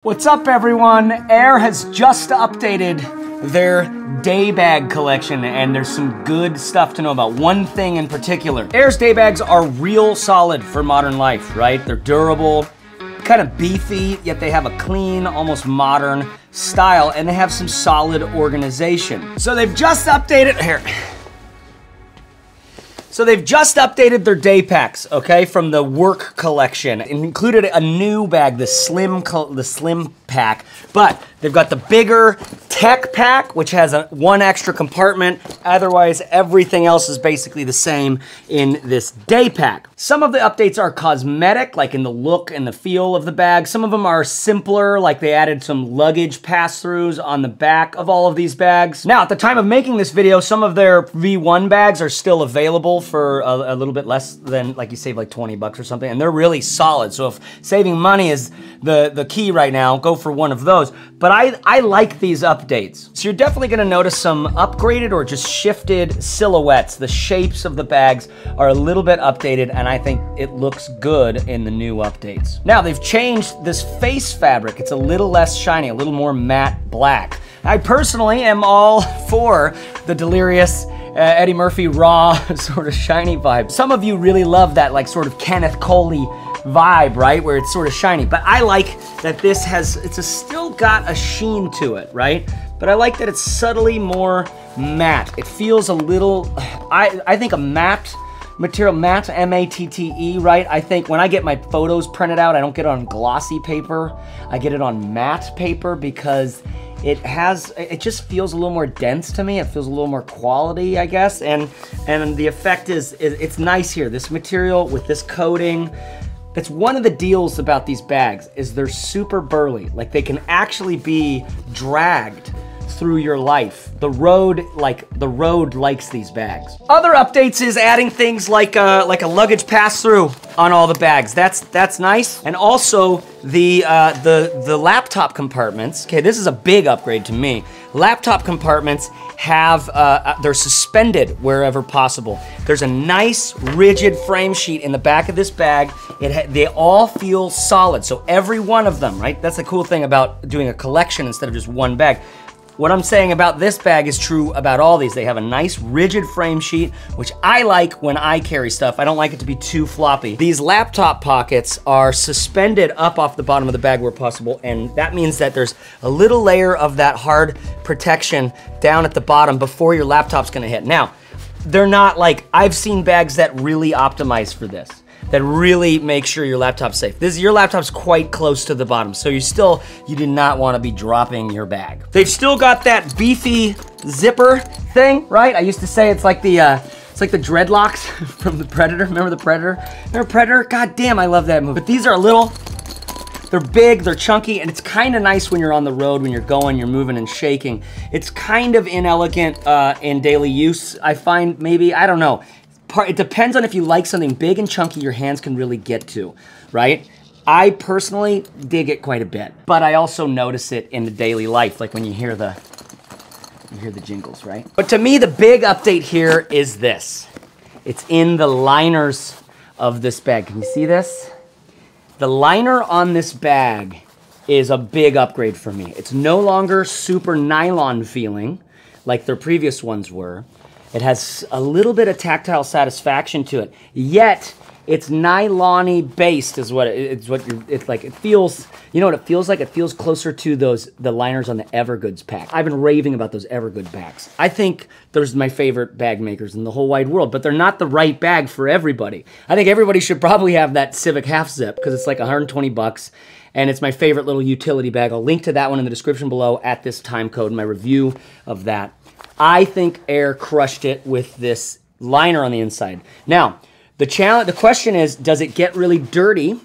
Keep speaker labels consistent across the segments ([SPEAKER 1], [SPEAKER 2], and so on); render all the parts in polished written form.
[SPEAKER 1] What's up, everyone? Aer has just updated their day bag collection, and there's some good stuff to know about. One thing in particular, Aer's day bags are real solid for modern life, right? They're durable, kind of beefy, yet they have a clean, almost modern style, and they have some solid organization. So they've just updated, here. So they've just updated their day packs, okay, from the work collection. It included a new bag, the slim pack, but they've got the bigger tech pack, which has one extra compartment. Otherwise, everything else is basically the same in this day pack. Some of the updates are cosmetic, like in the look and the feel of the bag. Some of them are simpler, like they added some luggage pass-throughs on the back of all of these bags. Now, at the time of making this video, some of their V1 bags are still available for a little bit less than, like you save like 20 bucks or something, and they're really solid. So if saving money is the key right now, go for one of those. But I like these updates. So you're definitely gonna notice some upgraded or just shifted silhouettes. The shapes of the bags are a little bit updated, and I think it looks good in the new updates. Now, they've changed this face fabric. It's a little less shiny, a little more matte black. I personally am all for the Delirious Eddie Murphy raw sort of shiny vibe. Some of you really love that like sort of Kenneth Coley vibe, right? Where it's sort of shiny. But I like that this has, still got a sheen to it, right? But I like that it's subtly more matte. It feels a little, I think a matte material, matte, M-A-T-T-E, right? I think when I get my photos printed out, I don't get it on glossy paper. I get it on matte paper because it just feels a little more dense to me. It feels a little more quality, I guess. And the effect is it's nice here. This material with this coating, that's one of the deals about these bags, is they're super burly. Like they can actually be dragged through your life. The road likes these bags. Other updates is adding things like a luggage pass-through on all the bags. That's nice. And also the laptop compartments. Okay, this is a big upgrade to me. Laptop compartments have, they're suspended wherever possible. There's a nice rigid frame sheet in the back of this bag. They all feel solid, so every one of them, right? That's the cool thing about doing a collection instead of just one bag. What I'm saying about this bag is true about all these. They have a nice rigid frame sheet, which I like when I carry stuff. I don't like it to be too floppy. These laptop pockets are suspended up off the bottom of the bag where possible, and that means that there's a little layer of that hard protection down at the bottom before your laptop's gonna hit. Now, they're not like, I've seen bags that really optimize for this, that really make sure your laptop's safe. Your laptop's quite close to the bottom, so you do not want to be dropping your bag. They've still got that beefy zipper thing, right? I used to say it's like the dreadlocks from the Predator. Remember the Predator? Remember Predator? God damn, I love that movie. But these are they're big, they're chunky, and it's kind of nice when you're on the road, when you're moving and shaking. It's kind of inelegant in daily use, I find, maybe, I don't know. It depends on if you like something big and chunky your hands can really get to, right? I personally dig it quite a bit, but I also notice it in the daily life, like when you hear the jingles, right? But to me, the big update here is this. It's in the liners of this bag. Can you see this? The liner on this bag is a big upgrade for me. It's no longer super nylon feeling like their previous ones were. It has a little bit of tactile satisfaction to it, yet it's nylon-y based is what it's like. It feels, you know what it feels like? It feels closer to the liners on the Evergoods pack. I've been raving about those Evergoods packs. I think those are my favorite bag makers in the whole wide world, but they're not the right bag for everybody. I think everybody should probably have that Civic Half-zip because it's like 120 bucks. And it's my favorite little utility bag. I'll link to that one in the description below at this time code, my review of that. I think Aer crushed it with this liner on the inside. Now, the question is, does it get really dirty?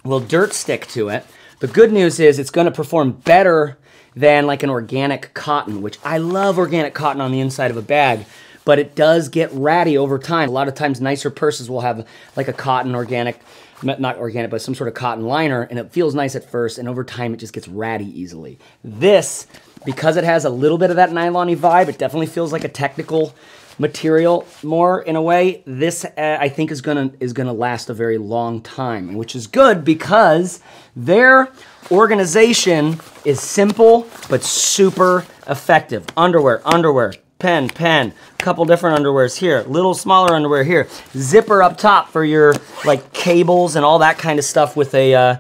[SPEAKER 1] Will dirt stick to it? The good news is it's gonna perform better than like an organic cotton, which I love organic cotton on the inside of a bag, but it does get ratty over time. A lot of times nicer purses will have like a cotton organic, not organic, but some sort of cotton liner, and it feels nice at first, and over time it just gets ratty easily. This, because it has a little bit of that nylon-y vibe, it definitely feels like a technical material more in a way, this I think is gonna last a very long time, which is good because their organization is simple but super effective. Underwear, pen, couple different underwears here, little smaller underwear here, zipper up top for your like cables and all that kind of stuff with a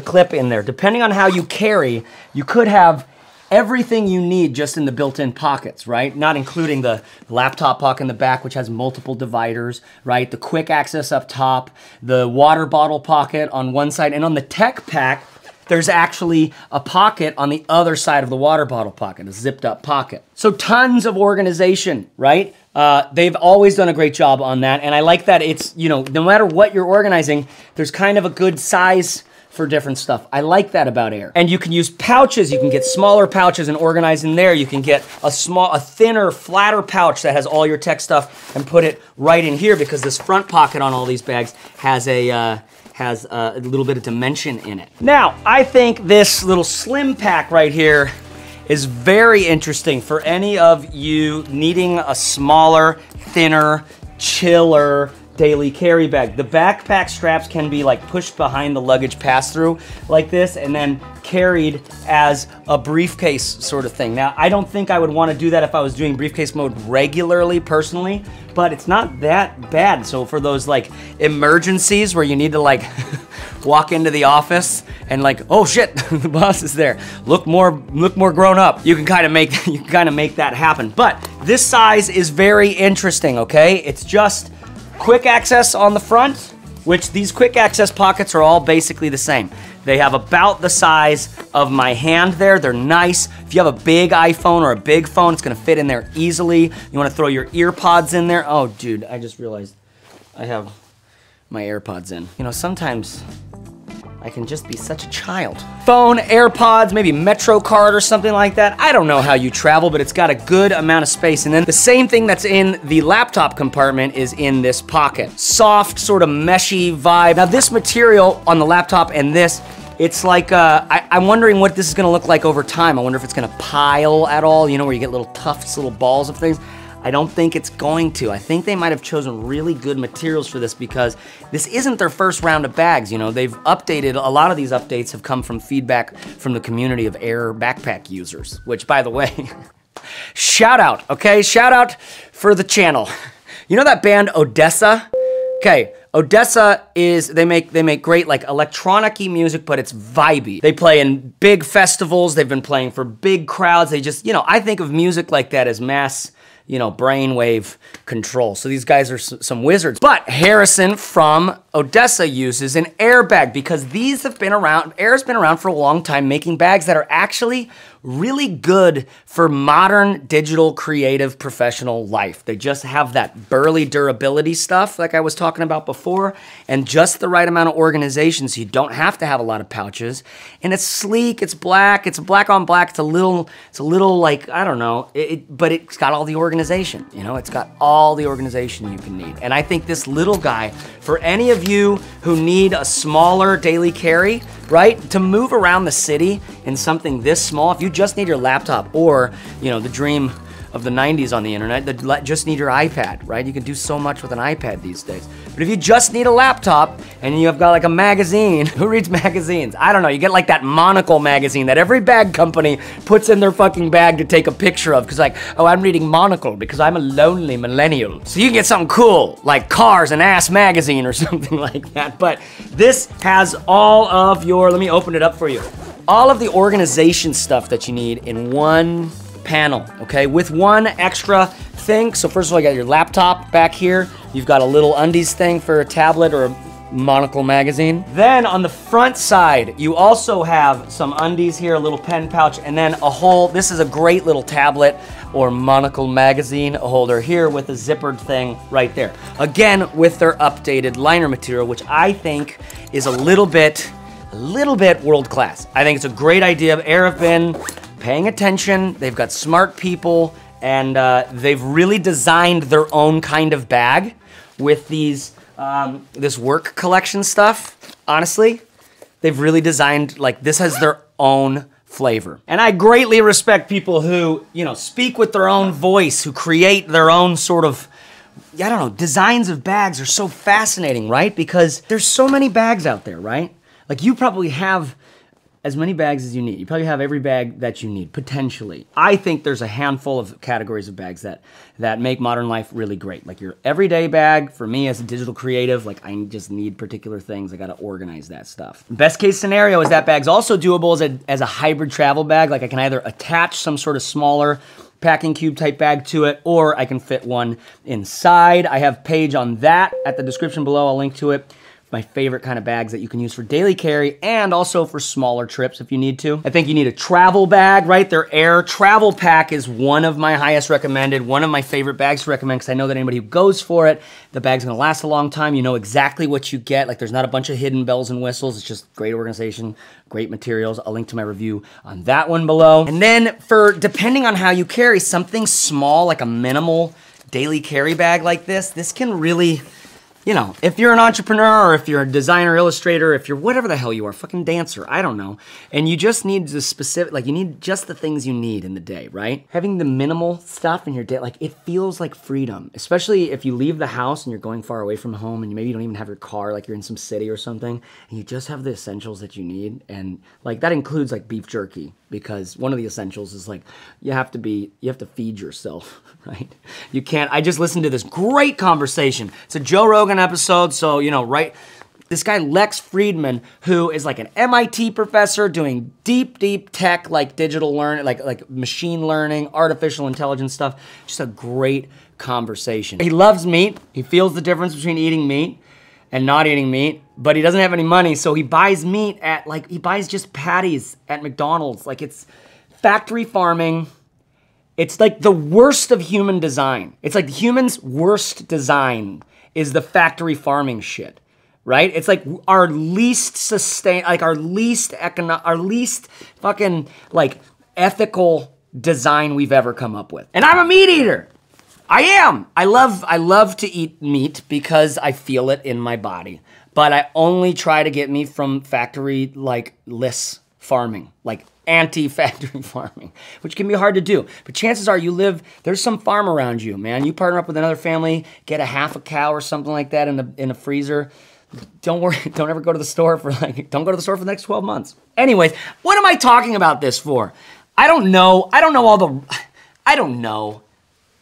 [SPEAKER 1] clip in there. Depending on how you carry, you could have everything you need just in the built-in pockets, right? Not including the laptop pocket in the back, which has multiple dividers, right? The quick access up top, the water bottle pocket on one side, and on the tech pack, there's actually a pocket on the other side of the water bottle pocket, a zipped up pocket. So tons of organization, right? They've always done a great job on that, and I like that it's, you know, no matter what you're organizing, there's kind of a good size for different stuff. I like that about Aer. And you can use pouches. You can get smaller pouches and organize in there. You can get a thinner, flatter pouch that has all your tech stuff and put it right in here because this front pocket on all these bags has a little bit of dimension in it. Now, I think this little slim pack right here is very interesting for any of you needing a smaller, thinner, chiller, daily carry bag. The backpack straps can be like pushed behind the luggage pass-through like this and then carried as a briefcase sort of thing. Now, I don't think I would want to do that if I was doing briefcase mode regularly, personally, but it's not that bad. So for those like emergencies where you need to like walk into the office and like, oh shit, the boss is there. Look more grown up. You can kind of make that happen. But this size is very interesting, okay? It's just quick access on the front, which these quick access pockets are all basically the same. They have about the size of my hand there. They're nice. If you have a big iPhone or a big phone, it's gonna fit in there easily. You wanna throw your ear pods in there. Oh, dude, I just realized I have my AirPods in. You know, sometimes I can just be such a child. Phone, AirPods, maybe Metro card or something like that. I don't know how you travel, but it's got a good amount of space. And then the same thing that's in the laptop compartment is in this pocket. Soft, sort of meshy vibe. Now this material on the laptop and this, it's like, I'm wondering what this is gonna look like over time. I wonder if it's gonna pile at all, you know, where you get little tufts, little balls of things. I don't think it's going to. I think they might have chosen really good materials for this because this isn't their first round of bags, you know. They've updated, a lot of these updates have come from feedback from the community of Aer backpack users, which by the way, shout out, okay? Shout out for the channel. You know that band Odesza? Okay, Odesza is, they make great like electronic-y music, but it's vibey. They play in big festivals, they've been playing for big crowds. They just, you know, I think of music like that as mass, you know, brainwave control. So these guys are some wizards. But Harrison from Odesza uses an Aer bag because these have been around, Aer's been around for a long time making bags that are actually really good for modern digital creative professional life. They just have that burly durability stuff like I was talking about before and just the right amount of organization so you don't have to have a lot of pouches. And it's sleek, it's black on black, it's a little like, I don't know, but it's got all the organization, you know, it's got all the organization you can need. And I think this little guy, for any of you who need a smaller daily carry, right, to move around the city in something this small, if you just need your laptop or, you know, the dream of the 90s on the internet, just need your iPad, right? You can do so much with an iPad these days. But if you just need a laptop and you've got like a magazine, who reads magazines? I don't know, you get like that Monocle magazine that every bag company puts in their fucking bag to take a picture of, because like, oh, I'm reading Monocle because I'm a lonely millennial. So you can get something cool, like Cars and Ass magazine or something like that. But this has all of your, let me open it up for you. All of the organization stuff that you need in one panel, okay? With one extra thing. So first of all, you got your laptop back here. You've got a little undies thing for a tablet or a Monocle magazine. Then on the front side, you also have some undies here, a little pen pouch, and then a whole, this is a great little tablet or Monocle magazine holder here with a zippered thing right there. Again, with their updated liner material, which I think is a little bit world class. I think it's a great idea. Aer have been paying attention, they've got smart people, and they've really designed their own kind of bag with these, this work collection stuff. Honestly, they've really designed, like, this has their own flavor. And I greatly respect people who, you know, speak with their own voice, who create their own sort of, I don't know, designs of bags are so fascinating, right? Because there's so many bags out there, right? Like you probably have as many bags as you need. You probably have every bag that you need, potentially. I think there's a handful of categories of bags that make modern life really great. Like your everyday bag, for me as a digital creative, like I just need particular things. I gotta organize that stuff. Best case scenario is that bag's also doable as a hybrid travel bag. Like I can either attach some sort of smaller packing cube type bag to it, or I can fit one inside. I have a page on that at the description below. I'll link to it. My favorite kind of bags that you can use for daily carry and also for smaller trips if you need to. I think you need a travel bag, right? Their Aer Travel Pack is one of my highest recommended, one of my favorite bags to recommend because I know that anybody who goes for it, the bag's gonna last a long time. You know exactly what you get. Like there's not a bunch of hidden bells and whistles. It's just great organization, great materials. I'll link to my review on that one below. And then for, depending on how you carry, something small like a minimal daily carry bag like this can really, you know, if you're an entrepreneur or if you're a designer, illustrator, if you're whatever the hell you are, fucking dancer, I don't know. And you just need the specific, like you need just the things you need in the day, right? Having the minimal stuff in your day, like it feels like freedom, especially if you leave the house and you're going far away from home and maybe you don't even have your car, like you're in some city or something, and you just have the essentials that you need. And like that includes like beef jerky, because one of the essentials is like, you have to feed yourself, right? You can't, I just listened to this great conversation. It's a Joe Rogan episode, so, you know, right? This guy, Lex Fridman, who is like an MIT professor doing deep tech, like digital learning, like machine learning, artificial intelligence stuff. Just a great conversation. He loves meat. He feels the difference between eating meat and not eating meat, but he doesn't have any money, so he buys meat at, like, he buys just patties at McDonald's. Like, it's factory farming. It's like the worst of human design. It's like humans' worst design is the factory farming shit, right? It's like our least our least fucking, like, ethical design we've ever come up with. And I'm a meat eater. I am. I love to eat meat because I feel it in my body. But I only try to get meat from factory, like, less farming, like anti-factory farming, which can be hard to do. But chances are there's some farm around you, man. You partner up with another family, get a half a cow or something like that in a freezer. Don't worry, don't ever go to the store for don't go to the store for the next 12 months. Anyways, what am I talking about this for? I don't know. I don't know.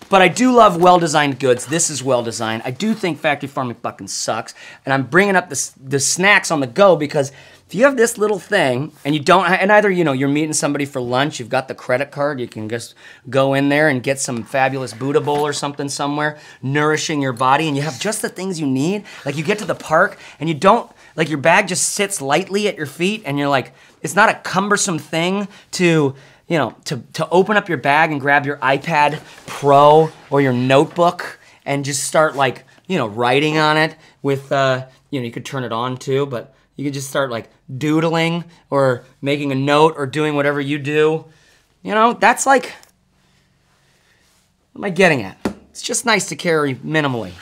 [SPEAKER 1] But I do love well-designed goods. This is well-designed. I do think factory farming fucking sucks. And I'm bringing up the snacks on the go because if you have this little thing and you don't, and either, you know, you're meeting somebody for lunch, you've got the credit card, you can just go in there and get some fabulous Buddha bowl or something somewhere, nourishing your body, and you have just the things you need. Like you get to the park and you don't, like your bag just sits lightly at your feet and you're like, it's not a cumbersome thing to, you know, to open up your bag and grab your iPad Pro or your notebook and just start, like, you know, writing on it with, you know, you could turn it on too, but you could just start like doodling or making a note or doing whatever you do. You know, that's like, what am I getting at? It's just nice to carry minimally.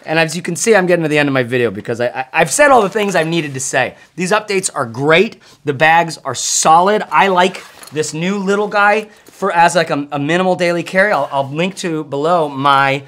[SPEAKER 1] And as you can see, I'm getting to the end of my video because I've said all the things I've needed to say. These updates are great. The bags are solid. I like this new little guy as like a minimal daily carry. I'll link to below my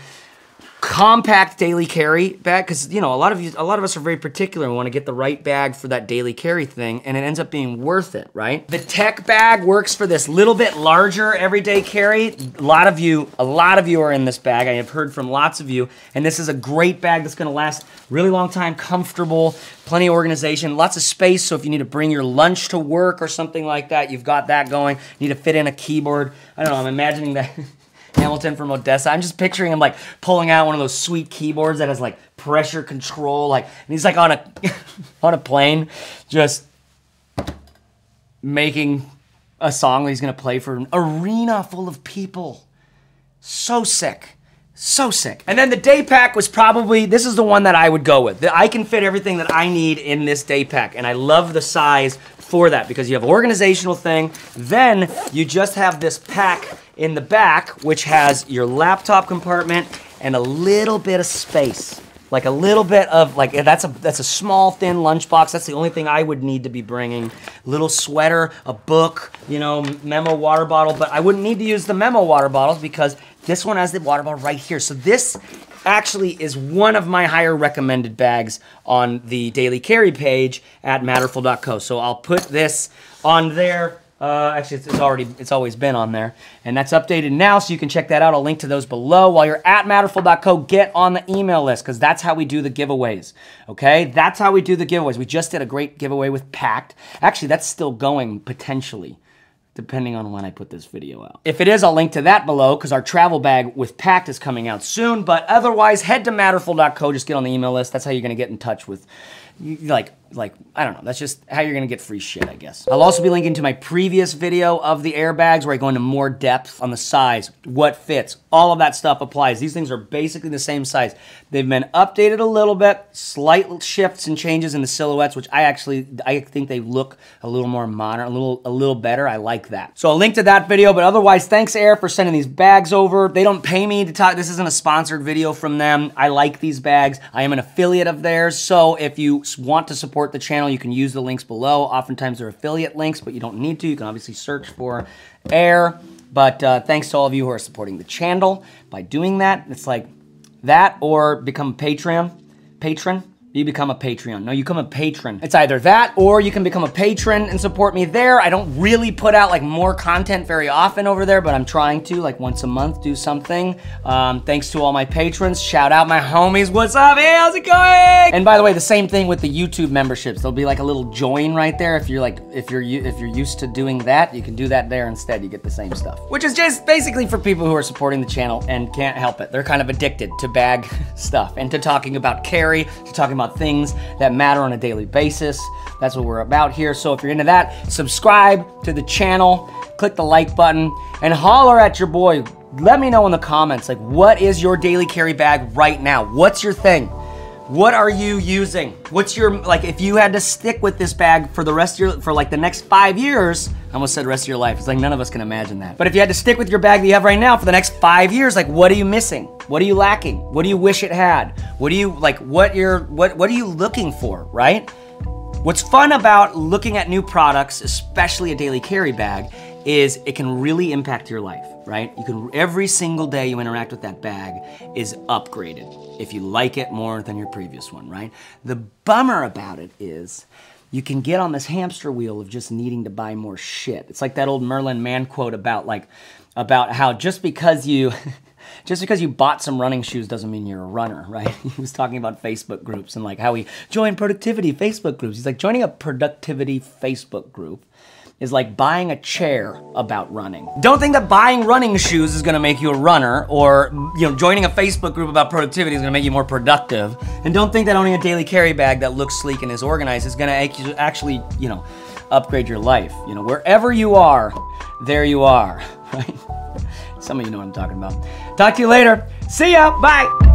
[SPEAKER 1] compact daily carry bag because, you know, a lot of us are very particular and want to get the right bag for that daily carry thing, and it ends up being worth it, right? The tech bag works for this little bit larger everyday carry. A lot of you are in this bag. I have heard from lots of you, and this is a great bag that's going to last a really long time, comfortable, plenty of organization, lots of space, so if you need to bring your lunch to work or something like that, you've got that going. You need to fit in a keyboard. I don't know, I'm imagining that Hamilton from Odesza. I'm just picturing him like pulling out one of those sweet keyboards that has like pressure control, like, and he's like on a plane, just making a song that he's gonna play for an arena full of people. So sick. So sick. And then the day pack was probably, this is the one that I would go with. I can fit everything that I need in this day pack, and I love the size for that because you have an organizational thing, then you just have this pack in the back, which has your laptop compartment and a little bit of space. like a little bit of, like, that's a small, thin lunchbox. That's the only thing I would need to be bringing. Little sweater, a book, you know, memo water bottle, but I wouldn't need to use the memo water bottles because this one has the water bottle right here. So this actually is one of my higher recommended bags on the daily carry page at matterful.co. So I'll put this on there. Actually, it's always been on there, and that's updated now, so you can check that out. I'll link to those below. While you're at matterful.co, get on the email list, because that's how we do the giveaways, okay? That's how we do the giveaways. We just did a great giveaway with Pakt. Actually, that's still going, potentially, depending on when I put this video out. If it is, I'll link to that below, because our travel bag with Pakt is coming out soon, but otherwise, head to matterful.co, just get on the email list. That's how you're gonna get in touch with, like, I don't know, that's just how you're gonna get free shit, I guess. I'll also be linking to my previous video of the Aer bags where I go into more depth on the size, what fits, all of that stuff applies. These things are basically the same size. They've been updated a little bit, slight shifts and changes in the silhouettes, which I think they look a little more modern, a little better. I like that. So I'll link to that video, but otherwise, thanks Aer for sending these bags over. They don't pay me to talk, this isn't a sponsored video from them. I like these bags. I am an affiliate of theirs, so if you want to support the channel, you can use the links below. Oftentimes they're affiliate links, but you don't need to. You can obviously search for Aer. But thanks to all of you who are supporting the channel by doing that. It's like that or become a patron. You become a Patreon. No, you become a patron. It's either that or you can become a patron and support me there. I don't really put out like more content very often over there, but I'm trying to, like once a month, do something. Thanks to all my patrons. Shout out my homies. What's up? Hey, how's it going? And by the way, the same thing with the YouTube memberships. There'll be like a little join right there. If you're used to doing that, you can do that there instead. You get the same stuff, which is just basically for people who are supporting the channel and can't help it. They're kind of addicted to bag stuff and to talking about carry, to talking about things that matter on a daily basis. That's what we're about here. So if you're into that, subscribe to the channel, click the like button, and holler at your boy. Let me know in the comments, like, what is your daily carry bag right now? What's your thing? What are you using? What's your, like, if you had to stick with this bag for the rest of your, for like the next 5 years, I almost said rest of your life. It's like none of us can imagine that. But if you had to stick with your bag that you have right now for the next 5 years, like, what are you missing? What are you lacking? What do you wish it had? What do you, like, what are you looking for, right? What's fun about looking at new products, especially a daily carry bag, is it can really impact your life, right? You can, every single day you interact with that bag is upgraded if you like it more than your previous one, right? The bummer about it is you can get on this hamster wheel of just needing to buy more shit. It's like that old Merlin Mann quote about how just because you bought some running shoes doesn't mean you're a runner, right? He was talking about Facebook groups and like how he joined productivity Facebook groups. He's like, joining a productivity Facebook group is like buying a chair about running. Don't think that buying running shoes is gonna make you a runner, or joining a Facebook group about productivity is gonna make you more productive. And don't think that owning a daily carry bag that looks sleek and is organized is gonna actually, upgrade your life. Wherever you are, there you are, right? Some of you know what I'm talking about. Talk to you later. See ya, bye.